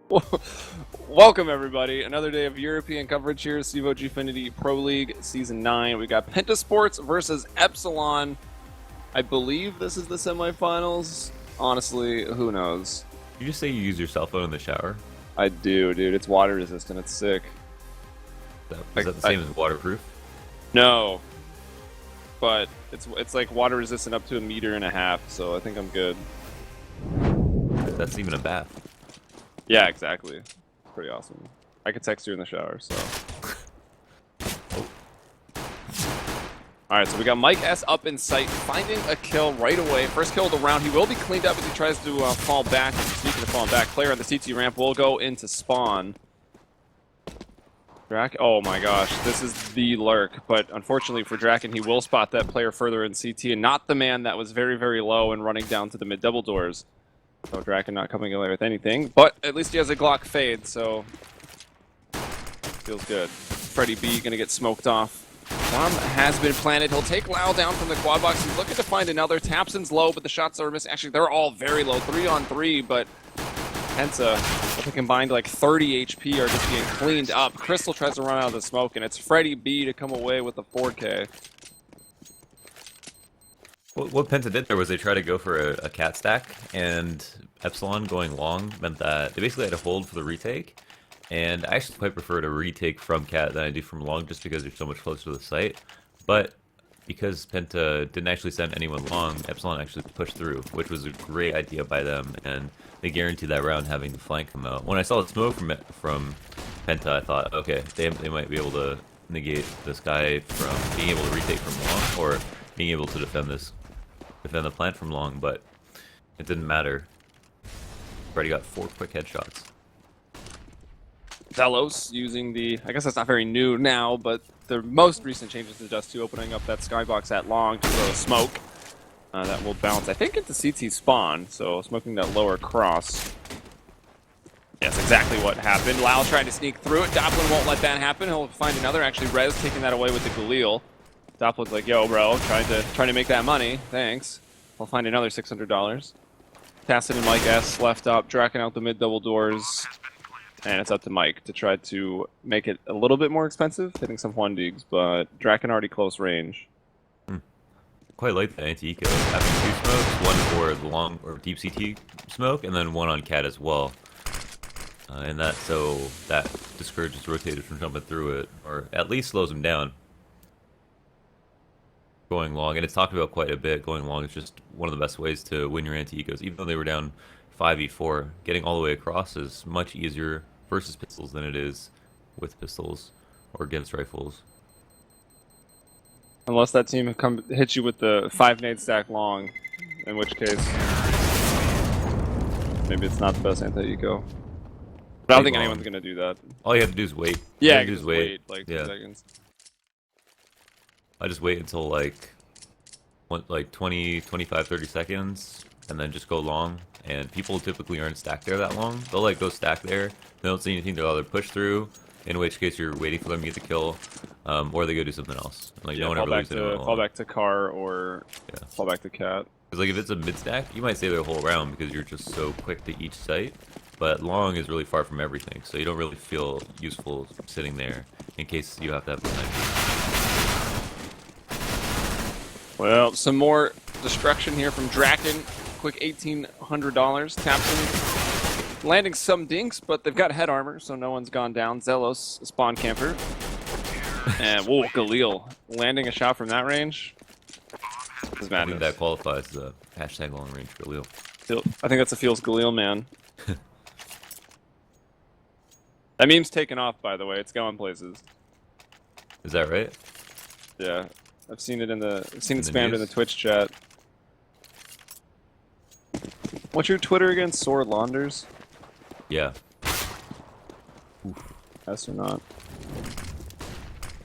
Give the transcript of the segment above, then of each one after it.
Welcome everybody, another day of European coverage here, CEVO-Gfinity Pro League Season 9. We got PENTA Sports versus Epsilon. I believe this is the semifinals. Honestly, who knows? You just say you use your cell phone in the shower? I do, dude. It's water resistant. It's sick. Is that the same as waterproof? No, but it's like water resistant up to 1.5 meters, so I think I'm good. That's even a bath. Yeah, exactly. Pretty awesome. I could text you in the shower, so. Alright, so we got Mike S up in sight, finding a kill right away. First kill of the round. He will be cleaned up as he tries to fall back. Speaking of falling back, player on the CT ramp will go into spawn. Oh my gosh, this is the lurk, but unfortunately for Draken, he will spot that player further in CT and not the man that was very, very low and running down to the mid double doors. So Draken not coming away with anything, but at least he has a Glock fade, so feels good. Freddy B gonna get smoked off. Bomb has been planted. He'll take Lau down from the quad box. He's looking to find another. Tapson's low, but the shots are missing. Actually, they're all very low. 3-on-3, but PENTA, with a combined like 30 HP, are just being cleaned up. Crystal tries to run out of the smoke, and it's Freddy B to come away with the 4K. What PENTA did there was they tried to go for a cat stack, and Epsilon going long meant that they basically had to hold for the retake. And I actually quite prefer to retake from cat than I do from long, just because they're so much closer to the site. But because PENTA didn't actually send anyone long, Epsilon actually pushed through, which was a great idea by them, and they guaranteed that round having the flank come out. When I saw the smoke from PENTA, I thought, okay, they might be able to negate this guy from being able to retake from long, or being able to defend the plant from long, but it didn't matter. Freddy got 4 quick headshots. Zelos using the, I guess that's not very new now, but the most recent changes to Dust 2 opening up that skybox at long to throw a smoke. That will bounce, I think, into CT spawn, so smoking that lower cross. Yes, exactly what happened. Lau tried to sneak through it. Doplin won't let that happen. He'll find another. Actually, Rez taking that away with the Galil. Doplin's like, yo, bro, trying to make that money. Thanks. I'll find another $600. Tassin and Mike S left up, Draken out the mid double doors. And it's up to Mike to try to make it a little bit more expensive, hitting some 1-digs, but Draken already close range. Quite like the anti-eco, having 2 smokes, one for the long or deep CT smoke, and then one on cat as well. And that discourages rotated from jumping through it, or at least slows him down. Going long, and it's talked about quite a bit, going long is just one of the best ways to win your anti-ecos. Even though they were down 5v4, getting all the way across is much easier versus pistols than it is with pistols or against rifles. Unless that team hits you with the 5-nade stack long, in which case maybe it's not the best anti-eco. But I don't think anyone's gonna do that. All you have to do is wait. Yeah, just wait like 2 seconds. I just wait until like 20, 25, 30 seconds, and then just go long. And people typically aren't stacked there that long. They'll like go stack there. They don't see anything. They'll either push through, in which case you're waiting for them to get the kill, or they go do something else. Like no one ever leaves it. Fall back to car or fall back to cat. Because like if it's a mid stack, you might stay there the whole round because you're just so quick to each site. But long is really far from everything, so you don't really feel useful sitting there in case you have to have the knife. Well, some more destruction here from Draken. Quick $1,800. Tapson landing some dinks, but they've got head armor, so no one's gone down. Zelos, spawn camper. And, whoa, Galil landing a shot from that range. This is madness. I think that qualifies the hashtag long range Galil. I think that's a feels Galil, man. That meme's taken off, by the way. It's going places. Is that right? Yeah. I've seen it spammed in the Twitch chat. What's your Twitter again? Helium Launders? Yeah. Yes or not?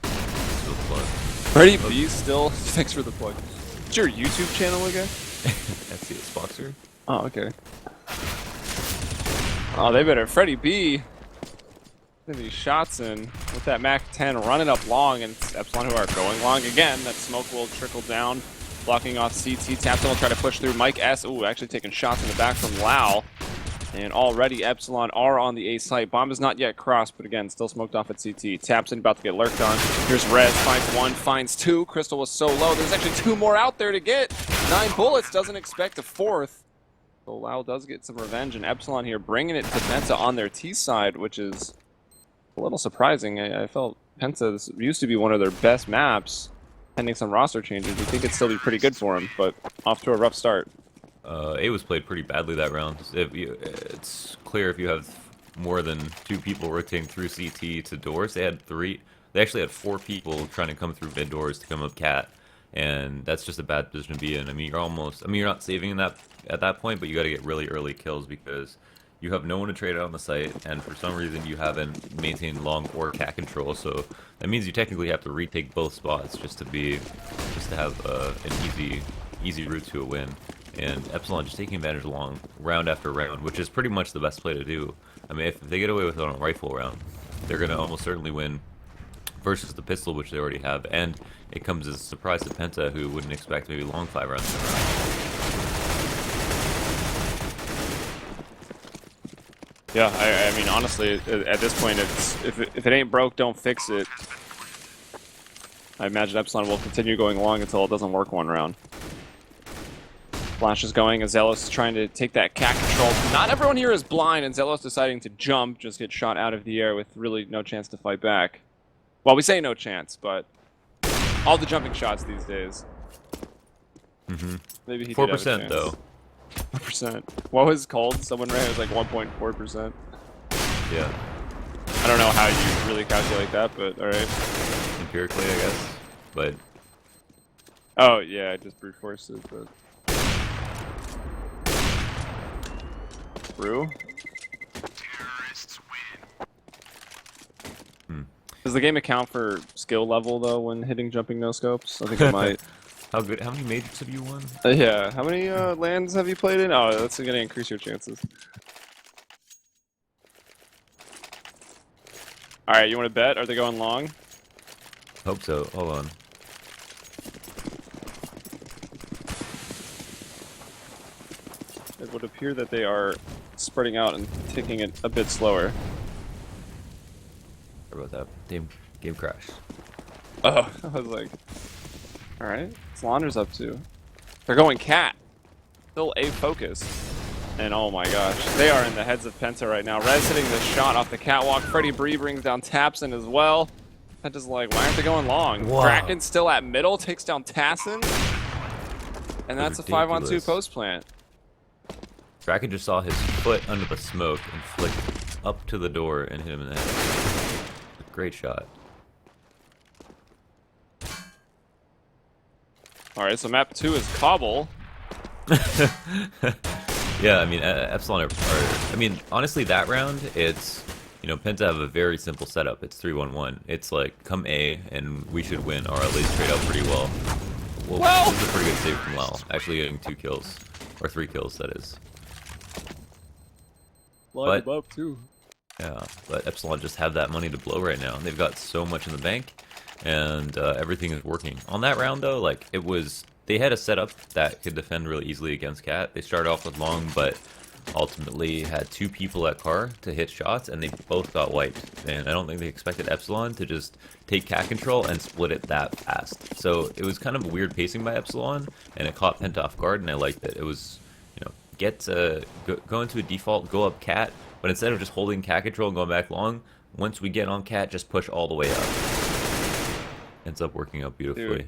Still plug. Freddy B still. Thanks for the plug. What's your YouTube channel again? FCS Boxer. Oh, okay. Oh, they better. Freddy B. Getting these shots in with that Mac 10 running up long, and it's Epsilon who are going long again. That smoke will trickle down, blocking off CT. Tapson will try to push through. Mike S. Ooh, actually taking shots in the back from Lau. And already Epsilon are on the A site. Bomb is not yet crossed, but again, still smoked off at CT. Taps in, about to get lurked on. Here's Rez, finds one, finds two. Crystal was so low. There's actually two more out there to get. 9 bullets, doesn't expect a fourth. So Lau does get some revenge, and Epsilon here bringing it to Penta on their T side, which is a little surprising. I felt Penta used to be one of their best maps, pending some roster changes. You think it'd still be pretty good for them, but off to a rough start. A was played pretty badly that round. It's clear if you have more than 2 people rotating through CT to doors. They had 3. They actually had 4 people trying to come through mid doors to come up cat, and that's just a bad position to be in. I mean, you're not saving in that at that point, but you got to get really early kills because you have no one to trade out on the site, and for some reason you haven't maintained long or cat control. So that means you technically have to retake both spots just to have an easy route to a win. And Epsilon just taking advantage long, round after round, which is pretty much the best play to do. I mean, if they get away with it on a rifle round, they're going to almost certainly win versus the pistol, which they already have. And it comes as a surprise to Penta, who wouldn't expect maybe long 5 rounds in a round. Yeah, I mean, honestly, at this point, it's if it ain't broke, don't fix it. I imagine Epsilon will continue going long until it doesn't work one round. Flash is going, and Zelos is trying to take that cat control. Not everyone here is blind, and Zelos deciding to jump, just get shot out of the air with really no chance to fight back. Well, we say no chance, but all the jumping shots these days. Mm-hmm. Maybe he 4% though. 4%. What was called? Someone ran it was like 1.4%. Yeah. I don't know how you really calculate that, but alright. Empirically, I guess. But oh yeah, I just brute forced it, but Brew? Does the game account for skill level though when hitting jumping no scopes? I think it might. How many majors have you won? Yeah. How many lands have you played in? Oh, that's gonna increase your chances. All right, you want to bet? Are they going long? Hope so. Hold on. It would appear that they are spreading out and taking it a bit slower. Sorry about that. Game crash. Oh, I was like, all right, what's Launders up to? They're going cat. Still A focus. And oh my gosh, they are in the heads of Penta right now. Rez hitting the shot off the catwalk. Freddie Bree brings down Tapson as well. Penta's like, why aren't they going long? Wow. Kraken still at middle, takes down Tassin. And that's a 5-on-2 post plant. Kraken just saw his foot under the smoke and flicked up to the door and hit him in the head. Great shot. Alright, so map 2 is Cobble. Yeah, I mean, Epsilon I mean, honestly, that round, it's, you know, Penta have a very simple setup. It's 3-1-1. It's like, come A, and we should win, or at least trade out pretty well. Well, this is a pretty good save from Lau. Actually getting 2 kills. Or 3 kills, that is. Line him up, too. Yeah, but Epsilon just have that money to blow right now. They've got so much in the bank, and everything is working. On that round, though, like, it was... They had a setup that could defend really easily against Cat. They started off with long, but ultimately had 2 people at car to hit shots, and they both got wiped. And I don't think they expected Epsilon to just take Cat control and split it that fast. So it was kind of a weird pacing by Epsilon, and it caught Penta off guard, and I liked it. It was, you know, go into a default, go up Cat, but instead of just holding Cat control and going back long, once we get on Cat, just push all the way up. Ends up working out beautifully. Dude.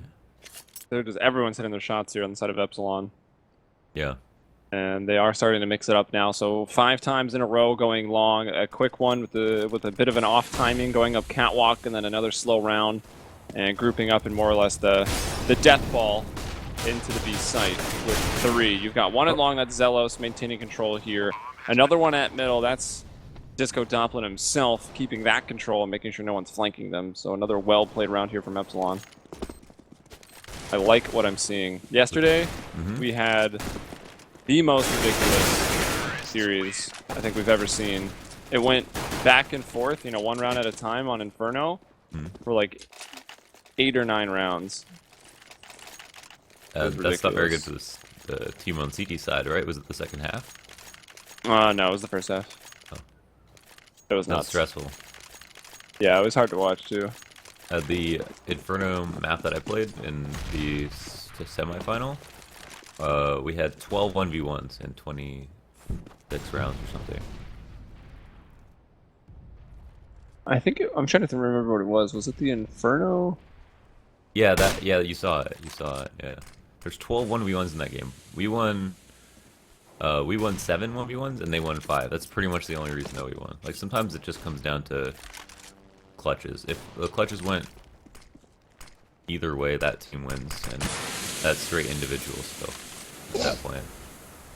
They're just everyone's hitting their shots here on the side of Epsilon. Yeah. And they are starting to mix it up now. So 5 times in a row going long, a quick one with a bit of an off timing going up catwalk, and then another slow round, and grouping up in more or less the death ball into the B site with 3. You've got one at long, that's Zelos maintaining control here. Another one at middle, that's Disco Doppler himself keeping that control and making sure no one's flanking them. So another well played round here from Epsilon. I like what I'm seeing. Yesterday, we had the most ridiculous series I think we've ever seen. It went back and forth, you know, 1 round at a time on Inferno for like 8 or 9 rounds. That's not very good for the team on CT side, right? Was it the second half? No, it was the first half. Oh. It was That was nuts. stressful. Yeah, it was hard to watch too. The Inferno map that I played in the semifinal, we had 12 1v1s in 26 rounds or something. I think I'm trying to remember what it was. Was it the Inferno? Yeah, yeah, you saw it. You saw it. Yeah. There's 12 1v1s in that game. We won 7 1v1s and they won 5. That's pretty much the only reason that we won. Like sometimes it just comes down to clutches. If the clutches went either way, that team wins, and that's straight individual stuff at that point.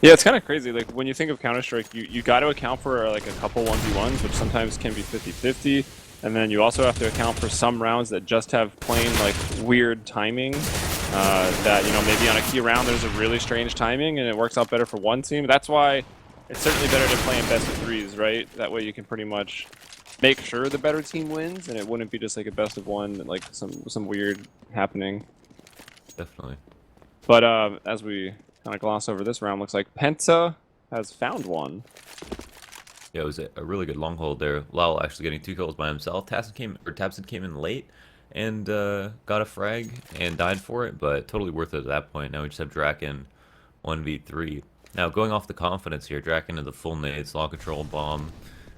Yeah, it's kind of crazy. Like when you think of Counter-Strike, you got to account for like a couple 1v1s, which sometimes can be 50-50, and then you also have to account for some rounds that just have plain like weird timing. That maybe on a key round there's a really strange timing and it works out better for one team. That's why it's certainly better to play in best of threes, right? That way you can pretty much make sure the better team wins, and it wouldn't be just like a best of one, like some weird happening. Definitely. But as we kind of gloss over this round, looks like Penta has found one. Yeah, it was a really good long hold there. Lyle actually getting 2 kills by himself. Tabson came in late and got a frag and died for it, but totally worth it at that point. Now we just have Draken 1v3. Now going off the confidence here, Draken into the full nades, law control bomb,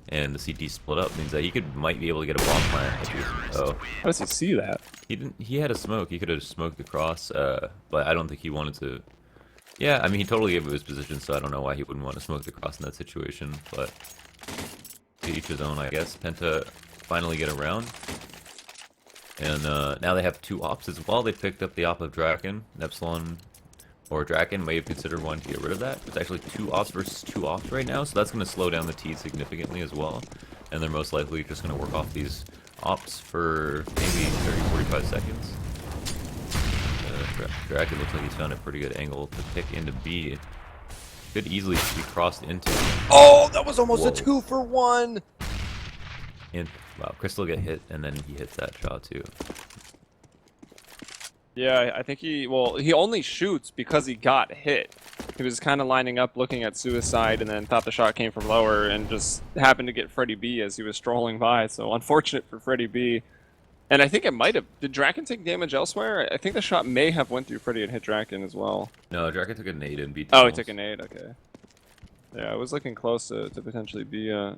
and the CT split up means that he might be able to get a bomb plant. Oh, How does he see that? he didn't. He had a smoke. He could have smoked across, but I don't think he wanted to. Yeah, I mean he totally gave it his position, so I don't know why he wouldn't want to smoke across in that situation. But to each his own, I guess. Penta finally get around. And now they have 2 ops as well. They picked up the op of Draken. Epsilon or Draken may have considered wanting to get rid of that. It's actually 2 ops versus 2 ops right now, so that's going to slow down the T significantly as well. And they're most likely just going to work off these ops for maybe 30-45 seconds. Draken looks like he's found a pretty good angle to pick into B. Could easily be crossed into. Oh, that was almost Whoa. a 2-for-1! And wow, Crystal get hit, and then he hits that shot too. Yeah, I think he only shoots because he got hit. He was kind of lining up looking at suicide and then thought the shot came from lower and just happened to get Freddy B as he was strolling by. So unfortunate for Freddy B. And I think it might have... Did Draken take damage elsewhere? I think the shot may have went through Freddy and hit Draken as well. No, Draken took a nade and beat. Oh, he took a nade? Okay. Yeah, I was looking close to potentially be a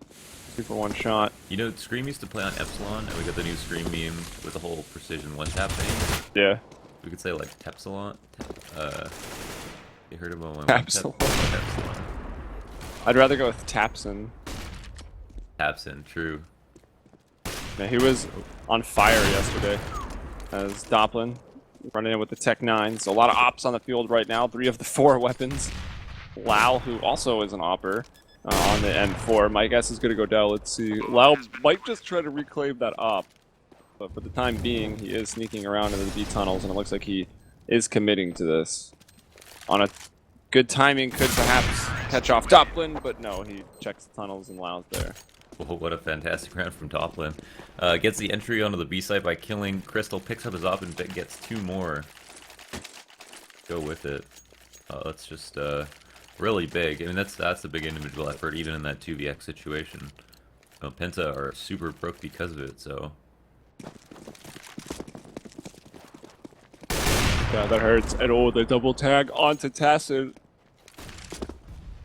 2-for-1 shot. You know, Scream used to play on Epsilon, and we got the new Scream meme with the whole precision one-tap thing. Yeah. We could say, like, Tepsilon. You heard about one? Epsilon. Epsilon. I'd rather go with Tapson. Tapson, true. Yeah, he was on fire yesterday as Doplin running in with the Tech 9. So a lot of ops on the field right now. 3 of the 4 weapons. Lau, who also is an opper on the N4. My guess is going to go down. Let's see. Lau might just try to reclaim that op. But for the time being, he is sneaking around into the B tunnels, and it looks like he is committing to this. On a good timing, could perhaps catch off Doplin, but no, he checks the tunnels and Lau's there. Oh, what a fantastic round from Doplin. Gets the entry onto the B site by killing Crystal, picks up his op and gets 2 more. Go with it. That's just really big. I mean, that's a big individual effort, even in that 2vx situation. Penta are super broke because of it, so... Yeah, that hurts. And oh, the double tag onto Tacit.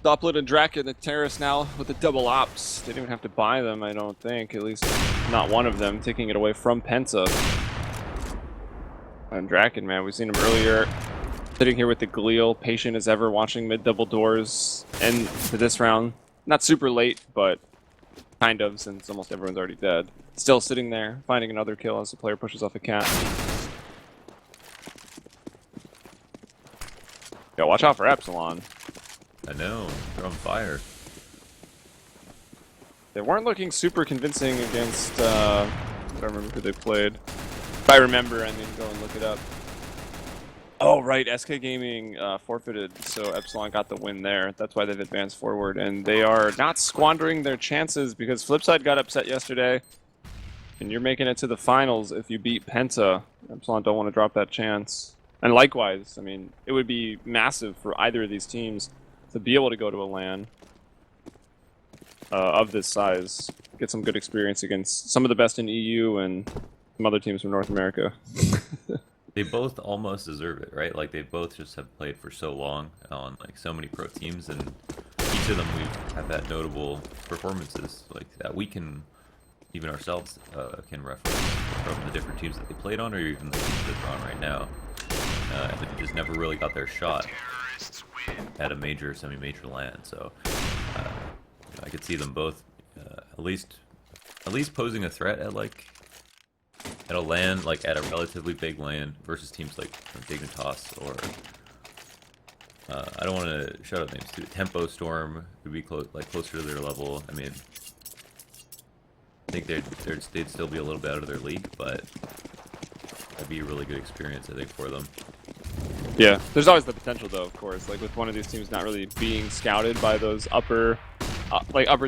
Doplin and Draken, the terrorists now with the double ops. They didn't even have to buy them, I don't think. At least not one of them, taking it away from Penta. And Draken, man, we've seen him earlier. Sitting here with the Glial, patient as ever, watching mid double doors. And for this round, not super late, but kind of, since almost everyone's already dead. Still sitting there, finding another kill as the player pushes off a cat. Yo, watch out for Epsilon. I know, they're on fire. They weren't looking super convincing against, I don't remember who they played. If I remember, I mean, go and look it up. Oh, right, SK Gaming forfeited, so Epsilon got the win there. That's why they've advanced forward, and they are not squandering their chances because Flipside got upset yesterday, and you're making it to the finals if you beat Penta. Epsilon don't want to drop that chance. And likewise, I mean, it would be massive for either of these teams to be able to go to a LAN. of this size. Get some good experience against some of the best in EU and some other teams from North America. They both almost deserve it, right? Like they both just have played for so long on like so many pro teams, and each of them we've have had notable performances like that we can even ourselves can reference from the different teams that they played on, or even the teams that they're on right now. And they just never really got their shot at a major, semi-major land. So I could see them both at least posing a threat at like at a land, like at a relatively big land versus teams like Dignitas or I don't want to shout out names too. Tempo Storm would be closer to their level. I mean, I think they'd still be a little bit out of their league, but that'd be a really good experience, I think, for them. Yeah, there's always the potential, though, of course. Like with one of these teams not really being scouted by those upper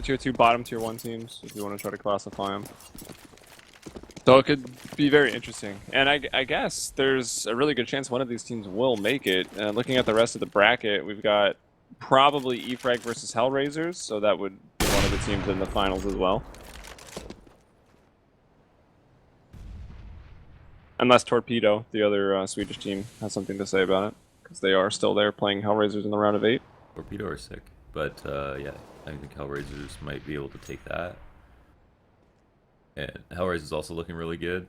tier 2, bottom tier 1 teams, if you want to try to classify them. So it could be very interesting. And I guess there's a really good chance one of these teams will make it. Looking at the rest of the bracket, we've got probably eFrag versus Hellraisers, so that would be one of the teams in the finals as well. Unless Torpedo, the other Swedish team, has something to say about it, because they are still there playing Hellraisers in the round of 8. Torpedo are sick, but yeah, I think Hellraisers might be able to take that. And Hellraisers is also looking really good,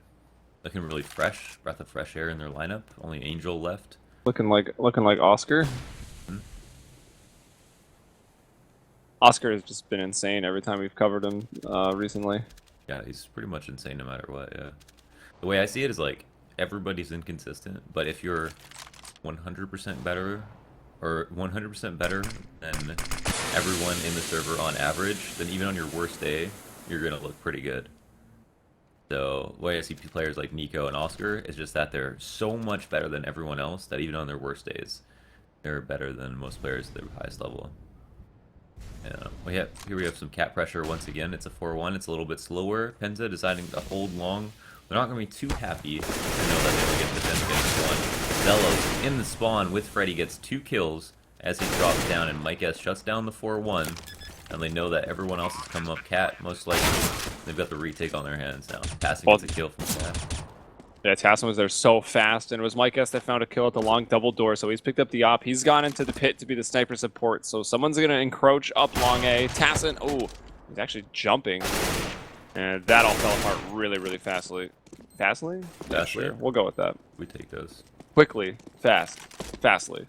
looking really fresh, breath of fresh air in their lineup. Only Angel left. Looking like Oscar. Hmm? Oscar has just been insane every time we've covered him recently. Yeah, he's pretty much insane no matter what. Yeah. The way I see it is like everybody's inconsistent, but if you're 100% better or 100% better than everyone in the server on average, then even on your worst day, you're gonna look pretty good. So the way I see players like Nico and Oscar is just that they're so much better than everyone else that even on their worst days, they're better than most players at their highest level. Yeah, here we have some cat pressure once again. It's a 4-1. It's a little bit slower. PENTA deciding to hold long. They're not going to be too happy to know that they will get defense against one. Zelos in the spawn with Freddy gets 2 kills as he drops down, and Mike S shuts down the 4-1. And they know that everyone else has come up cat, most likely. They've got the retake on their hands now. Passing gets a kill from cat. Yeah, Tassin was there so fast, and it was Mike S that found a kill at the long double door, so he's picked up the op. He's gone into the pit to be the sniper support, so someone's going to encroach up long A. Tassin, oh, he's actually jumping. And that all fell apart really, really fastly. Fastly? Yeah, sure. We'll go with that. We take those. Quickly. Fastly.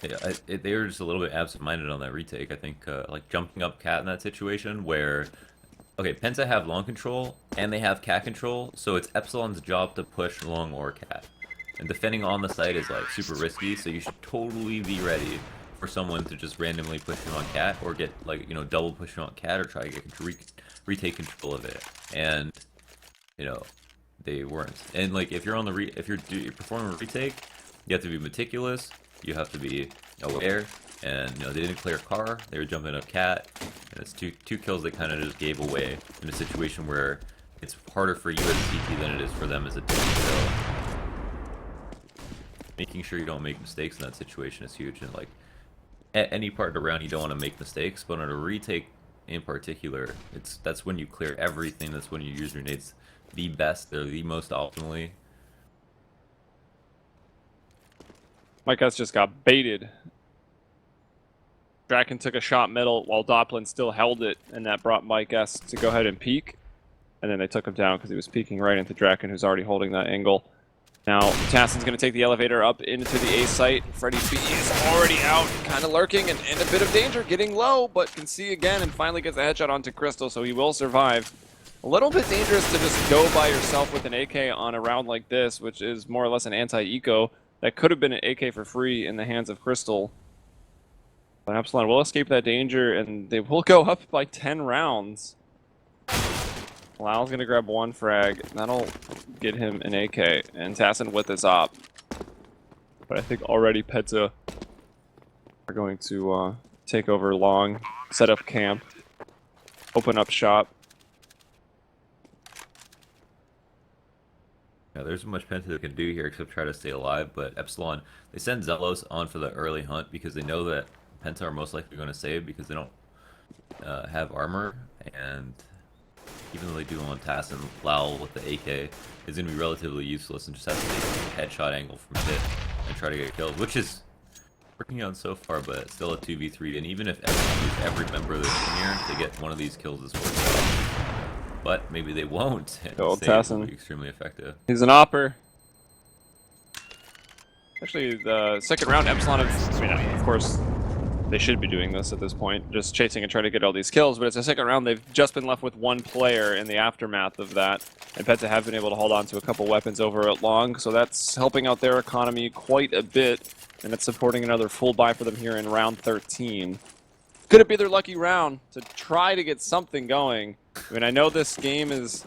Yeah, they were just a little bit absent-minded on that retake. I think, like, jumping up cat in that situation where... Okay, PENTA have long control, and they have cat control, so it's Epsilon's job to push long or cat. And defending on the site is, like, super risky, so you should totally be ready for someone to just randomly push you on cat, or get, like, you know, double push you on cat, or try to get retake control of it. And, you know, they weren't. And, like, if you're on the if you're performing a retake, you have to be meticulous, you have to be aware, and, you know, they didn't clear car, they were jumping up cat, and it's two kills they kind of just gave away in a situation where it's harder for you as a CT than it is for them as a team. So making sure you don't make mistakes in that situation is huge. And like at any part around, you don't want to make mistakes, but on a retake in particular, that's when you clear everything. That's when you use your nades the best. They're the most optimally. Mike S just got baited. Draken took a shot middle while Doplin still held it, and that brought Mike S to go ahead and peek. And then they took him down because he was peeking right into Draken, who's already holding that angle. Now, Tassin's going to take the elevator up into the A site. Freddy B is already out, kind of lurking and in a bit of danger, getting low, but can see again and finally gets a headshot onto Crystal, so he will survive. A little bit dangerous to just go by yourself with an AK on a round like this, which is more or less an anti-eco. That could have been an AK for free in the hands of Crystal. But Epsilon will escape that danger, and they will go up by 10 rounds. Lau's going to grab 1 frag. That'll get him an AK, and Tassin with his op. But I think already PENTA are going to take over long, set up camp, open up shop. Yeah, there's much PENTA can do here except try to stay alive, but Epsilon, they send Zelos on for the early hunt because they know that Penta are most likely going to save because they don't have armor, and even though they do on Tass and Lowell with the AK, is going to be relatively useless and just has to take a headshot angle from hit and try to get killed, which is working out so far, but it's still a 2v3, and even if every member of the team here to get one of these kills is worth it. But maybe they won't, and Go save will Tassin. be extremely effective. He's an opper. Actually, the second round, Epsilon, of course, they should be doing this at this point, just chasing and trying to get all these kills, but it's a second round, they've just been left with one player in the aftermath of that, and PENTA have been able to hold on to a couple weapons over at long, so that's helping out their economy quite a bit, and it's supporting another full buy for them here in round 13. Could it be their lucky round to try to get something going? I mean, I know this game is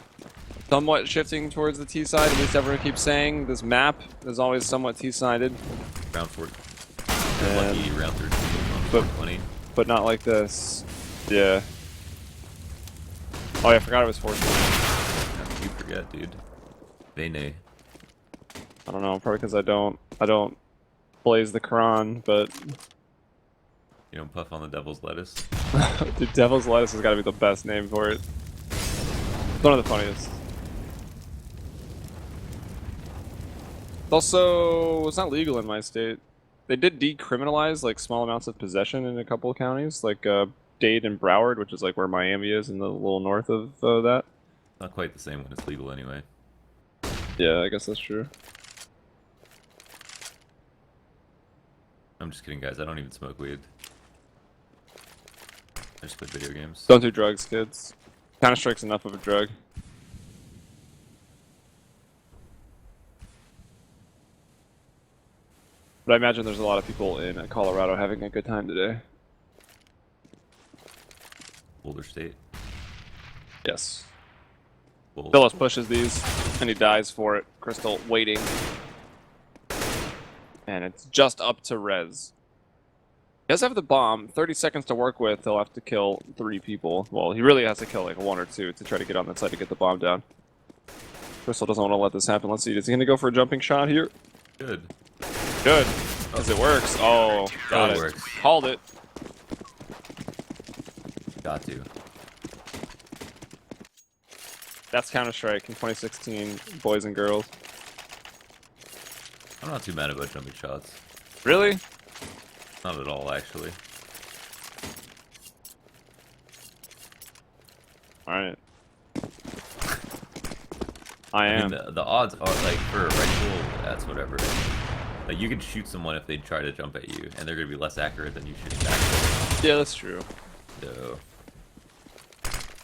somewhat shifting towards the T side, at least everyone keeps saying. This map is always somewhat T-sided. Round 4. Lucky round 13. But, 20. but not like this. Yeah. Oh yeah, I forgot it was 420. You forget, dude. Vene. I don't know, probably because I don't blaze the Quran, but You don't puff on the devil's lettuce. dude, Devil's Lettuce has got to be the best name for it. It's one of the funniest. Also, it's not legal in my state. They did decriminalize like small amounts of possession in a couple of counties, like Dade and Broward, which is like where Miami is, in the little north of that. Not quite the same when it's legal anyway. Yeah, I guess that's true. I'm just kidding, guys. I don't even smoke weed. I just play video games. Don't do drugs, kids. Counter-Strike's enough of a drug. But I imagine there's a lot of people in Colorado having a good time today. Boulder State. Yes. Bulls. Phyllis pushes these, and he dies for it. Crystal waiting. And it's just up to Rez. He does have the bomb. 30 seconds to work with. He'll have to kill 3 people. Well, he really has to kill like 1 or 2 to try to get on that side to get the bomb down. Crystal doesn't want to let this happen. Let's see. Is he going to go for a jumping shot here? Good. Good. Because it works. Oh, got it. Works. Called it. Got to. That's Counter-Strike in 2016, boys and girls. I'm not too mad about jumping shots. Really? Not at all, actually. Alright. I am. mean, the odds are, like, for a rifle, that's whatever. Like, you could shoot someone if they try to jump at you, and they're going to be less accurate than you shooting back. Yeah, that's true. So,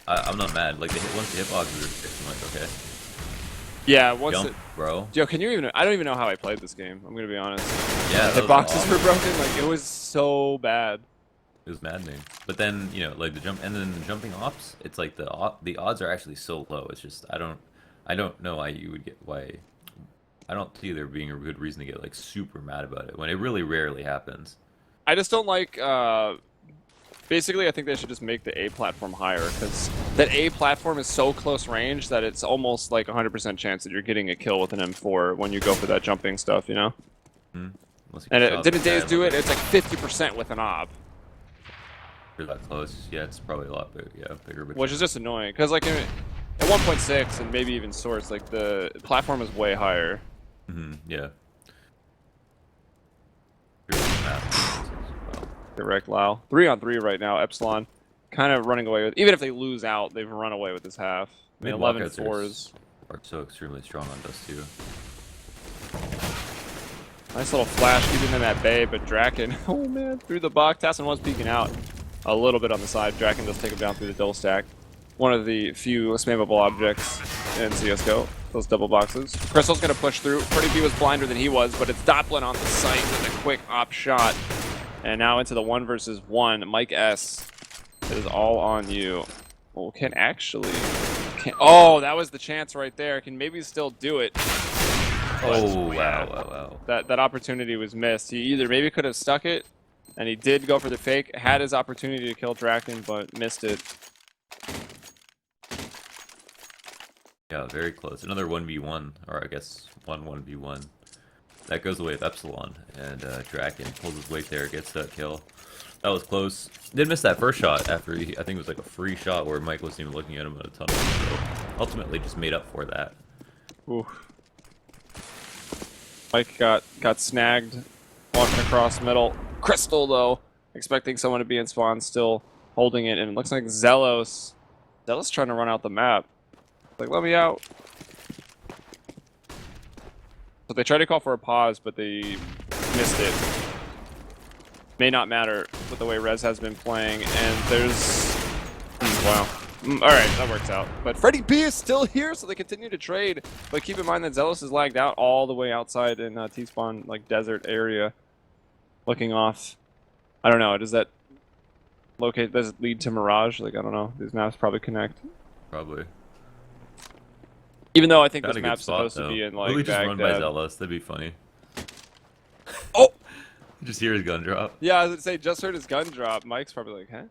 I'm not mad. Like, once the hitboxes are fixed, I'm like, okay. Yeah, once Jump, it... bro. Yo, can you even... I don't even know how I played this game. I'm gonna be honest. Yeah, The boxes were broken. Like, it was so bad. It was maddening. But then, you know, like the jump, and then the jumping ops, it's like the odds are actually so low. It's just, I don't know why you would get, I don't see there being a good reason to get, like, super mad about it, when it really rarely happens. I just don't like, basically, I think they should just make the A platform higher, because that A platform is so close range that it's almost like 100% chance that you're getting a kill with an M4 when you go for that jumping stuff, you know? And Didn't Days do it? It's like 50% with an op. You're that close. Yeah, it's probably a lot bigger. Yeah, bigger. But Which is just annoying, because like at 1.6 and maybe even Source, like the platform is way higher. Yeah. Correct, Lau. 3-on-3 right now. Epsilon kind of running away with. Even if they lose out, they've run away with this half. I mean, 11 4s are so extremely strong on Dust 2. Nice little flash keeping them at bay, but Draken, oh man, through the box. Tassin was peeking out a little bit on the side. Draken does take him down through the double stack. One of the few spammable objects in CSGO, those double boxes. Crystal's going to push through. Pretty B was blinder than he was, but it's Doppelin on the site with a quick op shot. And now into the 1 versus 1. Mike S. It is all on you. Oh, can actually... Oh, that was the chance right there. Can maybe still do it. Oh, wow. That opportunity was missed. He either maybe could have stuck it, and he did go for the fake, had his opportunity to kill Draken, but missed it. Yeah, very close. Another 1v1, or I guess 1-1v1. That goes away with Epsilon, and Draken pulls his weight there, gets that kill. That was close. Did miss that first shot after I think it was like a free shot where Mike wasn't even looking at him in a tunnel. So ultimately just made up for that. Ooh. Mike got snagged walking across middle. Crystal though, expecting someone to be in spawn, still holding it, and it looks like Zelos trying to run out the map. Like, let me out. So they tried to call for a pause, but they missed it. May not matter with the way Rez has been playing, and there's... wow. Alright, that works out. But Freddy B is still here, so they continue to trade. But keep in mind that Zelos is lagged out all the way outside in T-spawn, like, desert area. Looking off. I don't know, does that does it lead to Mirage? Like, I don't know. These maps probably connect. Probably. Even though I think Got this a good map's spot, supposed though. to be in, like, Really just run by Baghdad. Zealous. That'd be funny. Oh! Just hear his gun drop. Yeah, I was gonna say, just heard his gun drop. Mike's probably like, huh?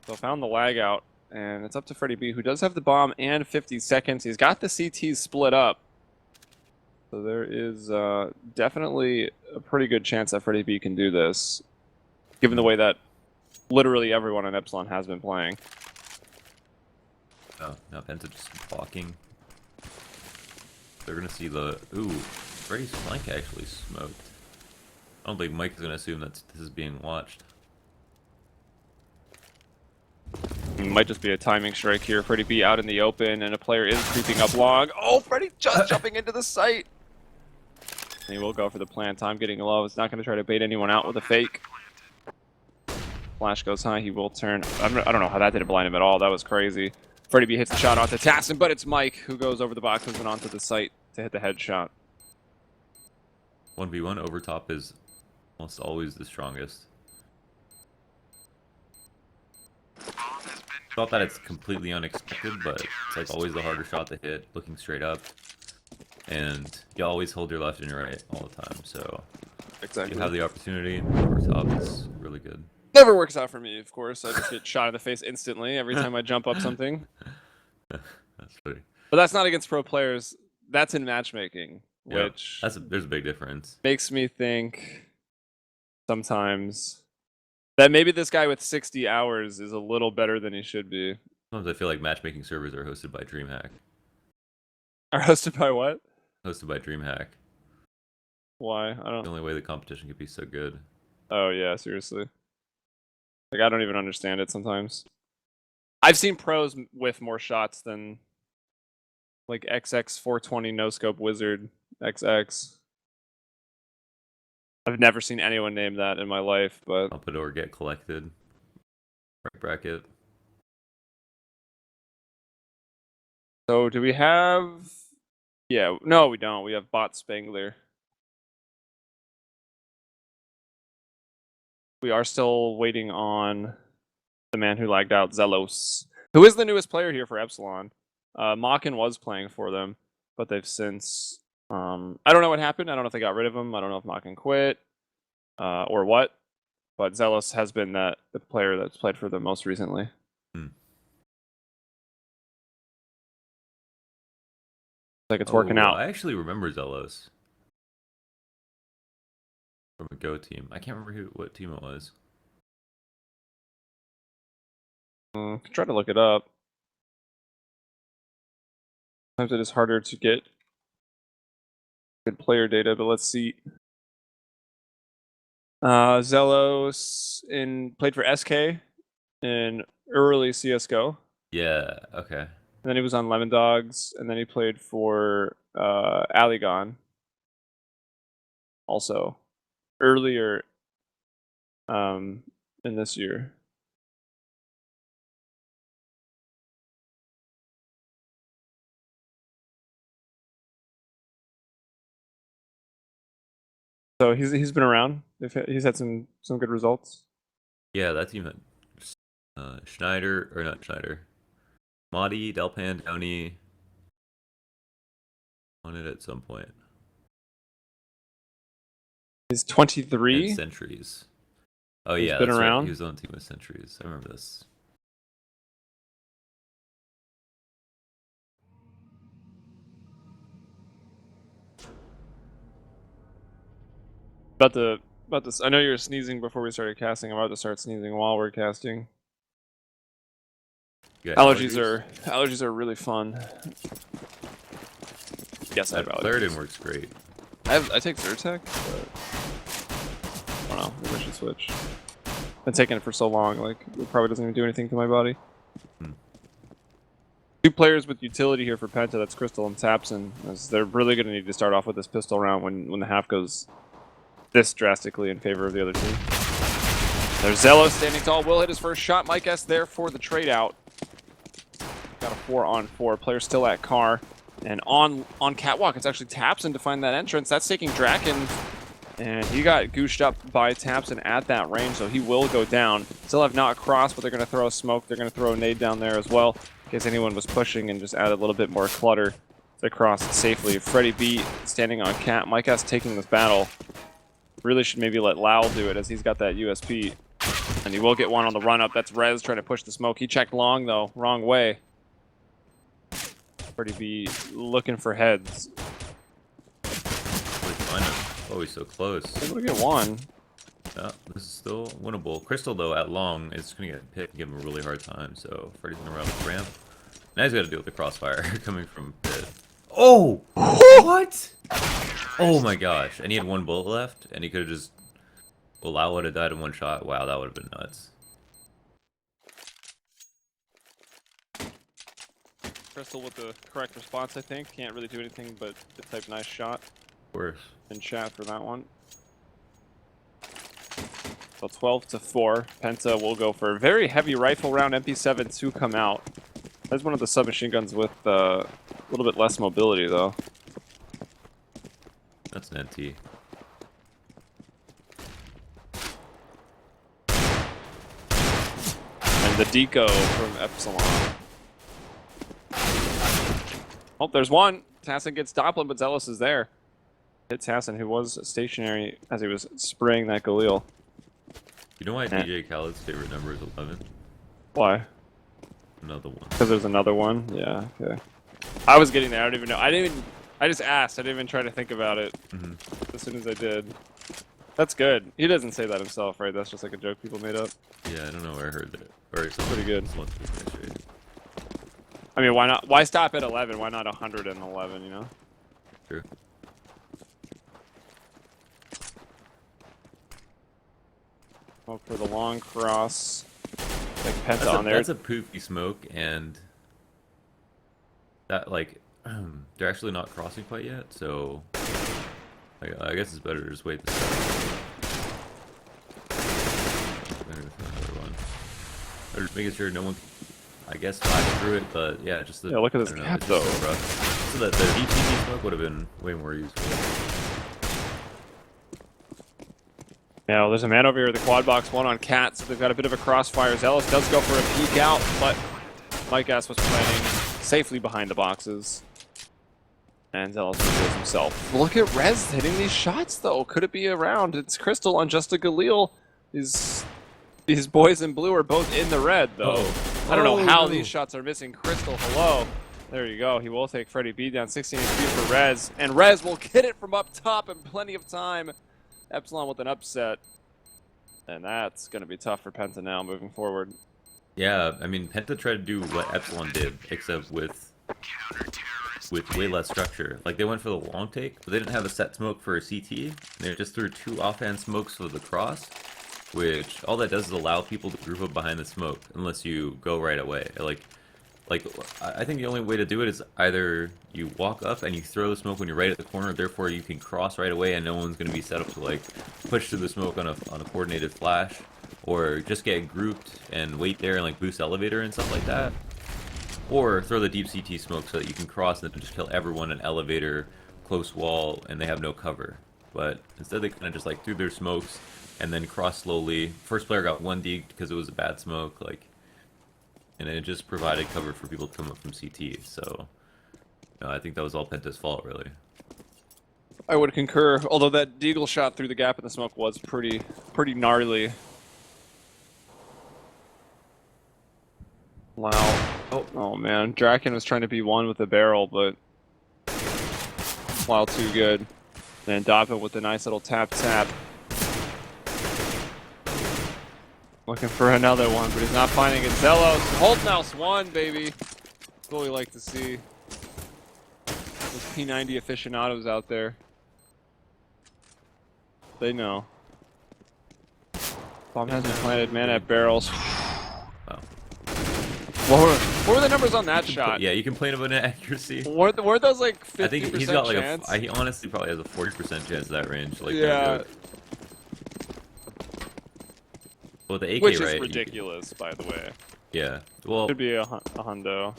So found the lag out, and it's up to Freddy B, who does have the bomb and 50 seconds. He's got the CTs split up. So there is definitely a pretty good chance that Freddy B can do this, given the way that literally everyone in Epsilon has been playing. Oh, now Penta just blocking. They're gonna see the... Ooh, Freddy's flank actually smoked. I don't think Mike is gonna assume that this is being watched. It might just be a timing strike here. Freddy B out in the open, and a player is creeping up long. Oh, Freddy just jumping into the site! And he will go for the plant. Time getting low. It's not going to try to bait anyone out with a fake. Flash goes high. He will turn. I don't know how that didn't blind him at all. That was crazy. Freddy B hits the shot onto Tassin, but it's Mike who goes over the boxes and onto the site to hit the headshot. 1v1 over top is almost always the strongest. Not that it's completely unexpected, but it's like always the harder shot to hit, looking straight up. And you always hold your left and your right all the time, so Exactly. you have the opportunity, over top is really good. Never works out for me, of course. I just get shot in the face instantly every time I jump up something. That's funny. But that's not against pro players. That's in matchmaking, Yep. which There's a big difference. makes me think sometimes that maybe this guy with 60 hours is a little better than he should be. Sometimes I feel like matchmaking servers are hosted by DreamHack. Are hosted by what? Hosted by DreamHack. Why? I The don't... only way the competition could be so good. Oh, yeah, seriously. Like, I don't even understand it sometimes. I've seen pros with more shots than, like, XX420 no-scope wizard XX. I've never seen anyone name that in my life, but... Pompadour get collected. Right bracket. So, do we have... Yeah, no, we don't. We have Bot Spangler. We are still waiting on the man who lagged out, Zelos, who is the newest player here for Epsilon. Makin was playing for them, but they've since... I don't know what happened. I don't know if they got rid of him. I don't know if Makin quit or what. But Zelos has been the player that's played for them most recently. Like it's working out. I actually remember Zelos from a Go team. I can't remember what team it was. Try to look it up. Sometimes it is harder to get good player data, but let's see. Zelos played for SK in early CSGO. Yeah, okay. And then he was on Lemon Dogs, and then he played for Aligon. Also, earlier in this year. So he's been around. He's had some good results. Yeah, that team had Schneider, or not Schneider. Madi, Delpan, Downey on it at some point. He's 23. And Sentries. Oh He's yeah, been that's around. right. He was on the team with Sentries. I remember this. About to About this, I know you were sneezing before we started casting. I'm about to start sneezing while we're casting. Allergies are really fun. Yes, I have allergies. Claritin works great. I take Zyrtec, but I don't know. Maybe I should switch. Been taking it for so long, like it probably doesn't even do anything to my body. Two players with utility here for Penta. That's Crystal and Tapson, as they're really going to need to start off with this pistol round when the half goes this drastically in favor of the other team. There's Zello standing tall. Will hit his first shot. Mike S there for the trade out. Got a 4-on-4. Player still at car. And on catwalk, it's actually Tapson to find that entrance. That's taking Draken. And he got gooshed up by Tapson at that range, so he will go down. Still have not crossed, but they're going to throw a smoke. They're going to throw a nade down there as well, in case anyone was pushing and just add a little bit more clutter to cross safely. Freddie B standing on cat. Mike S taking this battle. Really should maybe let Lau do it, as he's got that USP. And he will get one on the run-up. That's Rez trying to push the smoke. He checked long, though. Wrong way. Freddie B looking for heads. Oh, he's so close. Able to get one. Yeah, this is still winnable. Crystal, though, at long, is going to get picked and give him a really hard time. So Freddie's going to run the ramp. Now he's got to deal with the crossfire coming from pit. Oh! What? Oh my gosh. And he had one bullet left, and he could have just... Well, Lau would have died in one shot. Wow, that would have been nuts. Crystal with the correct response, I think. Can't really do anything but type nice shot. Of course. In chat for that one. So 12-4. Penta will go for a very heavy rifle round. MP7 to come out. That's one of the submachine guns with a little bit less mobility, though. That's an NT. And the deco from Epsilon. Oh, there's one. Tassin gets Doppler, but Zealous is there. Hits Tassin, who was stationary as he was spraying that Galil. You know why DJ Khaled's favorite number is 11? Why? Another one. Because there's another one? Yeah, okay. I was getting there. I don't even know. I just asked. I didn't even try to think about it as soon as I did. That's good. He doesn't say that himself, right? That's just like a joke people made up. Yeah, I don't know where I heard that. Or it's pretty good. I mean, why not? Why stop at 11? Why not 111, you know? True. Smoke for the long cross. Like Penta on there. That's a poofy smoke, and that, like, they're actually not crossing quite yet, so I guess it's better to just wait this out. They're just making sure no one, I guess, flash through it, but yeah, just the... Yeah, look at this gap, though. So rough. So that the DPT smoke would have been way more useful. Now, there's a man over here with the quad box, one on Cat, so they've got a bit of a crossfire. Zealous does go for a peek out, but Mike S was planning safely behind the boxes. And Zealous reveals himself. Look at Rez hitting these shots, though. Could it be a round? It's Crystal on just a Galil. These boys in blue are both in the red, though. I don't know how these shots are missing. Crystal, hello. There you go. He will take Freddie B down 16 HP for Rez. And Rez will get it from up top in plenty of time. Epsilon with an upset. And that's going to be tough for Penta now moving forward. Yeah, I mean, Penta tried to do what Epsilon did, except with way less structure. Like, they went for the long take, but they didn't have a set smoke for a CT. And they just threw 2 offhand smokes for the cross, which all that does is allow people to group up behind the smoke, unless you go right away. Like, I think the only way to do it is either you walk up and you throw the smoke when you're right at the corner, therefore you can cross right away and no one's going to be set up to, like, push through the smoke on a coordinated flash, or just get grouped and wait there and, like, boost elevator and stuff like that. Or throw the deep CT smoke so that you can cross and then just kill everyone in elevator, close wall, and they have no cover. But instead they kind of just, like, threw their smokes and then crossed slowly. First player got 1 deked because it was a bad smoke, like... And it just provided cover for people to come up from CT, so I think that was all Penta's fault, really. I would concur, although that deagle shot through the gap in the smoke was pretty gnarly. Wow. Oh man, Draken was trying to be one with the barrel, but wow, too good. Then Doppa with a nice little tap. Looking for another one, but he's not finding it. Zelos, hold mouse 1, baby. That's what we like to see. Those P90 aficionados out there. They know. Bomb has been planted, man at barrels. Wow. What were the numbers on that shot? Yeah, you complain about accuracy. Weren't those like 50% I think he's got like chance? he honestly probably has a 40% chance of that range. Like, yeah. Well, the AK, Which is right? ridiculous, by the way. Yeah. Well, Should be a hundo.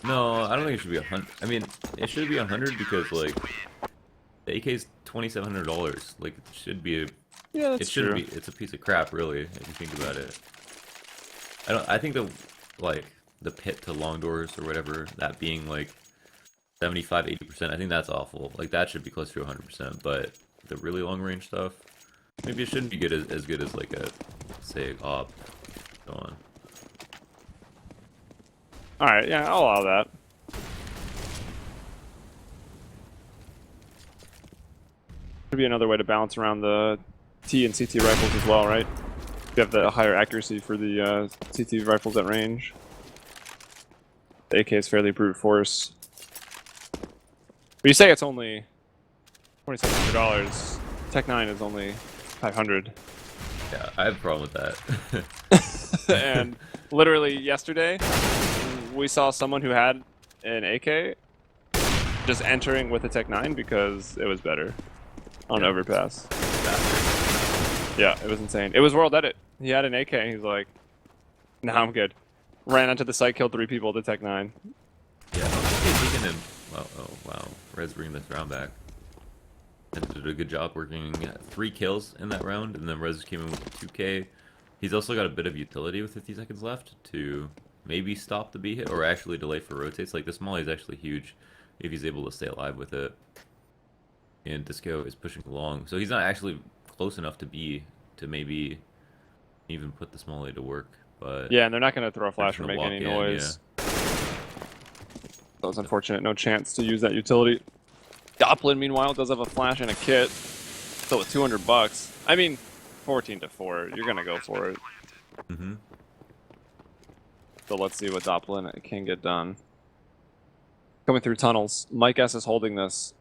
no, I don't think it should be 100. I mean, it should be 100 because like the AK's $2,700. Like, it should be a. Yeah, that's it shouldn't true. be. It's a piece of crap, really, if you think about it. I think the pit to long doors or whatever, that being like 75, 80%. I think that's awful. Like, that should be close to 100%. But the really long range stuff, maybe it shouldn't be good as good as like a, say, op. Go on. All right, yeah, I'll allow that. Could be another way to balance around the T and CT rifles as well, right? You have the higher accuracy for the CT rifles at range. The AK is fairly brute force. But you say it's only $2,700. Tech 9 is only $500. Yeah, I have a problem with that. And literally yesterday, we saw someone who had an AK just entering with a Tech 9 because it was better on overpass. Yeah, it was insane. It was World Edit. He had an AK and he's like, nah, I'm good. Ran onto the site, killed 3 people with the Tech 9. Yeah, I think taking him. Oh wow, Rez bringing this round back. And did a good job working 3 kills in that round, and then Rez came in with a 2K. He's also got a bit of utility with 50 seconds left to maybe stop the B hit or actually delay for rotates. Like, this molly is actually huge if he's able to stay alive with it. And Disco is pushing along, so he's not actually close enough to B to maybe even put the molly to work. But yeah, and they're not going to throw a flash or gonna make walk any in, noise. So it's unfortunate, no chance to use that utility. Doplin, meanwhile, does have a flash and a kit. So with $200, I mean, 14 to 4, you're going to go for it. Mm-hmm. So let's see what Doplin can get done. Coming through tunnels. Mike S is holding this.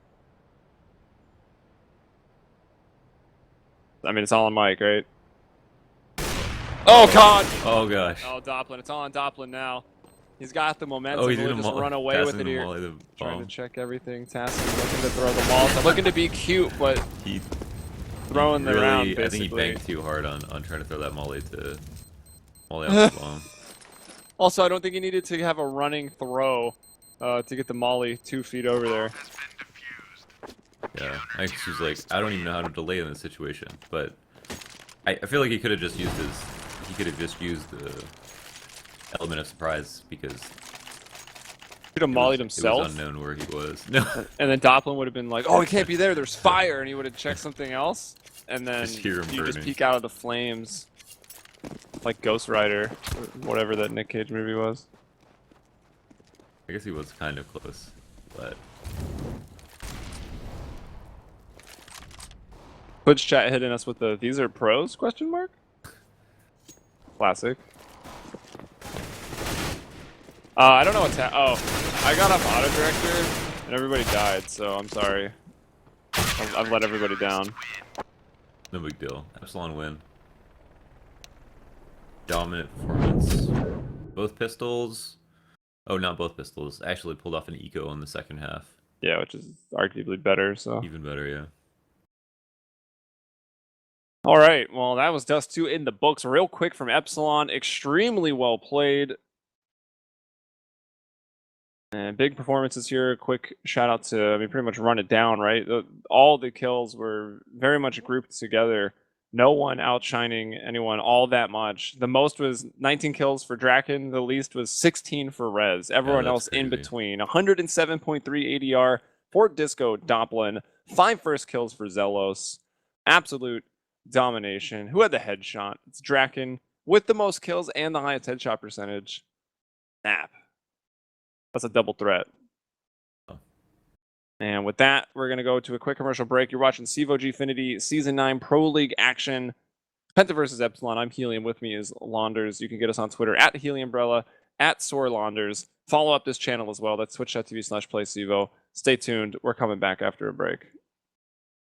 I mean, it's all on Mike, right? Oh, God! Oh gosh. Oh, Doplin. It's all on Doplin now. He's got the momentum. Oh, he's He'll gonna just run away with it here. Trying to bomb. check everything. Tasking, looking to throw the Molotov. Looking to be cute, but He throwing the really, round, basically. I think he banked too hard on trying to throw that molly off the bomb. Also, I don't think he needed to have a running throw to get the molly 2 feet over there. Yeah, I was like, I don't even know how to delay in this situation, but I feel like he could have just used the element of surprise because Should have mollied it himself. was unknown where he was. No, And then Doplin would have been like, oh, he can't be there, there's fire, and he would have checked something else. And then Just hear him you just burning. peek out of the flames. Like Ghost Rider, or whatever that Nick Cage movie was. I guess he was kind of close, but Twitch chat hitting us with the "these are pros?" question mark. Classic. I don't know what's I got off auto director and everybody died, so I'm sorry. I've let everybody down. no big deal. Epsilon win. Dominant performance. Both pistols. Oh, not both pistols. Actually pulled off an eco in the second half. Yeah, which is arguably better. So Even better, yeah. all right, well that was Dust 2 in the books. Real quick from Epsilon, extremely well played. And big performances here. Quick shout out to, I mean, pretty much run it down, right? All the kills were very much grouped together. No one outshining anyone all that much. The most was 19 kills for Draken. The least was 16 for Rez. Everyone else in crazy. between. 107.3 ADR for Disco Doplin. 5 first kills for Zelos. Absolute domination. Who had the headshot? It's Draken with the most kills and the highest headshot percentage. Snap. That's a double threat. Oh. And with that, we're going to go to a quick commercial break. You're watching CEVO-G Finity Season 9 Pro League action. Penta versus Epsilon. I'm Helium. With me is Launders. You can get us on Twitter at Heliumbrella, at Launders. Follow up this channel as well. That's twitch.tv/playcevo. Stay tuned. We're coming back after a break.